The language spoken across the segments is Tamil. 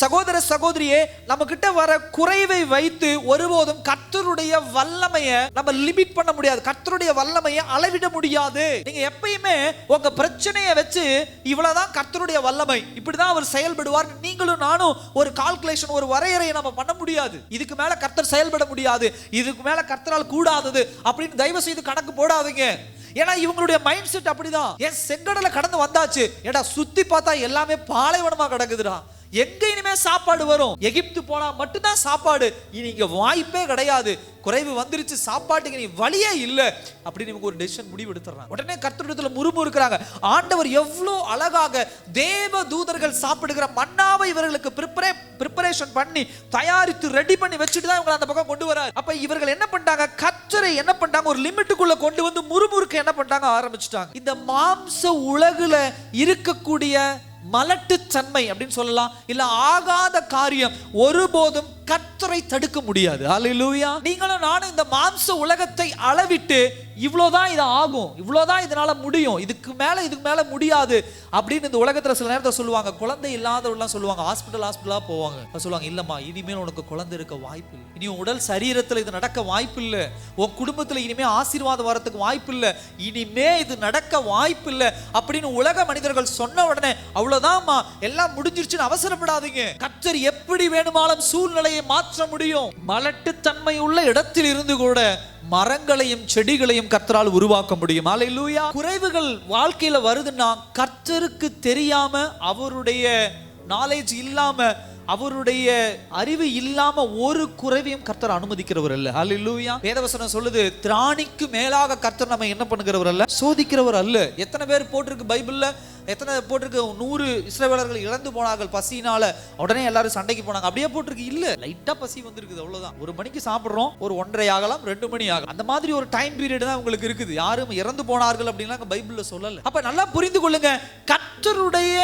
சகோதர சகோதரியே, நம்ம கிட்ட வர குறைவை வைத்து ஒருபோதும் கர்த்தருடைய வல்லமையை நம்ம லிமிட் பண்ண முடியாது. கர்த்தருடைய வல்லமையை அளவிட முடியாது. நீங்க எப்பயுமே உங்க பிரச்சனையை வச்சு இவ்வளவுதான் கர்த்தருடைய வல்லமை, இப்படிதான் அவர் செயல்படுவார், நீங்களும் நானும் ஒரு கால்குலேஷன், ஒரு வரையறையை நம்ம பண்ண முடியாது. இதுக்கு மேல கர்த்தர் செயல்பட முடியாது, இதுக்கு மேல கர்த்தரால் கூடாதது அப்படின்னு தயவு செய்து கணக்கு போடாதீங்க. ஏன்னா இவங்களுடைய மைண்ட் செட் அப்படிதான். என் செங்கடலை கடந்து வந்தாச்சு, ஏடா சுத்தி பார்த்தா எல்லாமே பாலைவனமா கிடக்குதுடா, எங்க இனிமே சாப்பாடு வரும்? எகிப்து போனா மட்டும்தான் சாப்பாடு, இனி இங்க வாய்ப்பே கிடையாது, குறைவு வந்துருச்சு, சாப்பாட்டுக்கு நீ வழியே இல்ல அப்படின்னு இவங்க ஒரு டெசிஷன் முடிவு எடுத்துறாங்க. உடனே கர்த்தரிடத்துல முறுமுறுக்கிறாங்க. ஆண்டவர் எவ்வளவு அழகாக தேவ தூதர்கள் சாப்பிடுகிற மன்னாவை இவர்களுக்கு ப்ரிப்பரேஷன் பண்ணி தயாரித்து ரெடி பண்ணி வச்சுட்டு தான் இவங்க அந்த பக்கம் கொண்டு வராரு. அப்ப இவர்கள் என்ன பண்ணிட்டாங்க? கர்த்தரை என்ன பண்ணிட்டாங்க? ஒரு லிமிட்டுக்குள்ள கொண்டு வந்து முறுமுறுக்க என்ன பண்ணிட்டாங்க? ஆரம்பிச்சுட்டாங்க. இந்த மாம்ச உலகுல இருக்கக்கூடிய மலட்டுத்தன்மை அப்படின்னு சொல்லலாம், இல்ல ஆகாத காரியம் ஒருபோதும் கர்த்தரை தடுக்க முடியாது. அல்லேலூயா. நீங்களும் நானும் இந்த மாம்ச உலகத்தை அளவிட்டு இவ்வளவுதான் இது ஆகும், இவ்வளவுதான் இதனால முடியும், இதுக்கு மேல முடியாது அப்படின்னு இந்த உலகத்துல சில நேரத்தில் சொல்லுவாங்க. குழந்தை இல்லாதவர்கள்லாம் சொல்லுவாங்க, ஹாஸ்பிட்டலா போவாங்க, சொல்லுவாங்க, இல்லம்மா இனிமேல் உனக்கு குழந்தை இருக்க வாய்ப்பு இல்லை, இனி உடல் சரீரத்துல இது நடக்க வாய்ப்பு இல்லை, உன் குடும்பத்துல இனிமே ஆசீர்வாதம் வரத்துக்கு வாய்ப்பு இல்லை, இனிமே இது நடக்க வாய்ப்பு இல்லை அப்படின்னு உலக மனிதர்கள் சொன்ன உடனே அவ்வளவுதான்மா எல்லாம் முடிஞ்சிருச்சுன்னு அவசரப்படாதீங்க. கர்த்தர் எப்படி வேணுமாலும் சூழ்நிலையை மாற்ற முடியும். மலட்டுத்தன்மை உள்ள இடத்தில் இருந்து கூட மரங்களையும் செடிகளையும் கர்த்தரால் உருவாக்க முடியும். அல்லேலூயா. குறைவுகள் வாழ்க்கையில வருதுன்னா கர்த்தருக்கு தெரியாம, அவருடைய நாலேஜ் இல்லாம, அவருடைய அறிவு இல்லாம ஒரு குறைவையும் கர்த்தர் அனுமதிக்கிறவர் அல்ல. அல்லேலூயா. வேதவசனம் சொல்லுது, திராணிக்கு மேலாக கர்த்தர் நம்ம என்ன பண்ணுகிறவர் அல்ல, சோதிக்கிறவர் அல்ல. எத்தனை பேர் போட்டிருக்கு பைபிள்ல? எத்தனை போட்டிருக்கு? 100 இஸ்ரவேலர்கள் இழந்து போனார்கள் பசினால, உடனே எல்லாரும் சண்டைக்கு போனாங்க, அப்படியே போட்டிருக்கு? இல்ல, லைட்டா பசி வந்திருக்குது, அவ்வளவுதான். 1 மணிக்கு சாப்பிடுறோம், ஒரு 1:30 ஆகலாம், 2 மணி ஆகலாம், அந்த மாதிரி ஒரு டைம் பீரியட் தான் உங்களுக்கு இருக்குது. யாரும் இறந்து போனார்கள் அப்படின்லாம் பைபிள்ல சொல்லல. அப்ப நல்லா புரிந்து கொள்ளுங்க, கர்த்தருடைய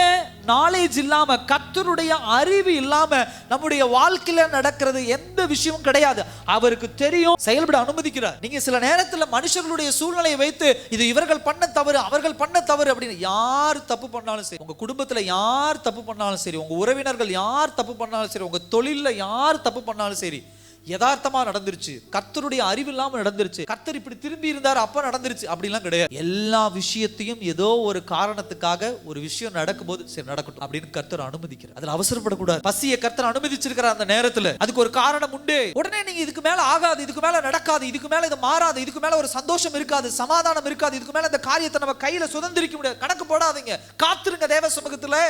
நாலேஜ் இல்லாம, கர்த்தருடைய அறிவு இல்லாம நம்முடைய வாழ்க்கையில நடக்கிறது எந்த விஷயமும் கிடையாது. அவருக்கு தெரியும், செயல்பட அனுமதிக்கிறார். நீங்க சில நேரத்துல மனுஷர்களுடைய சூழ்நிலையை வைத்து இது இவர்கள் பண்ண தவறு, அவர்கள் பண்ண தவறு அப்படின்னு யார் தப்பு பண்ணாலும் சரி, உங்க குடும்பத்துல யார் தப்பு பண்ணாலும் சரி, உங்க உறவினர்கள் யார் தப்பு பண்ணாலும் சரி, உங்க தொழில்ல யார் தப்பு பண்ணாலும் சரி, யதார்த்தமா நடந்துருச்சு, கர்த்தருடைய அறிவு இல்லாம நடந்துருச்சு, கர்த்தர் இப்படி திரும்பி இருந்தார் அப்ப நடந்துருச்சு அப்படிலாம் கிடையாது. எல்லா விஷயத்தையும் ஏதோ ஒரு காரணத்துக்காக ஒரு விஷயம் நடக்கும்போது சரி நடக்கட்டும் அப்படின்னு கர்த்தர் அனுமதிக்கிறார். அதுல அவசரப்படக்கூடாது. பசியை கர்த்தர் அனுமதிச்சிருக்கிற அந்த நேரத்துல அதுக்கு ஒரு காரணம் உண்டு. உடனே நீங்க இதுக்கு மேல ஆகாது, இதுக்கு மேல நடக்காது, இதுக்கு மேல இது மாறாது, இதுக்கு மேல ஒரு சந்தோஷம் இருக்காது, சமாதானம் இருக்காது, இதுக்கு மேல இந்த காரியத்தை நம்ம கையில சுதந்திரிக்க முடியாது, கணக்கு போடாதீங்க. காத்திருங்க தேவ சமூகத்துல.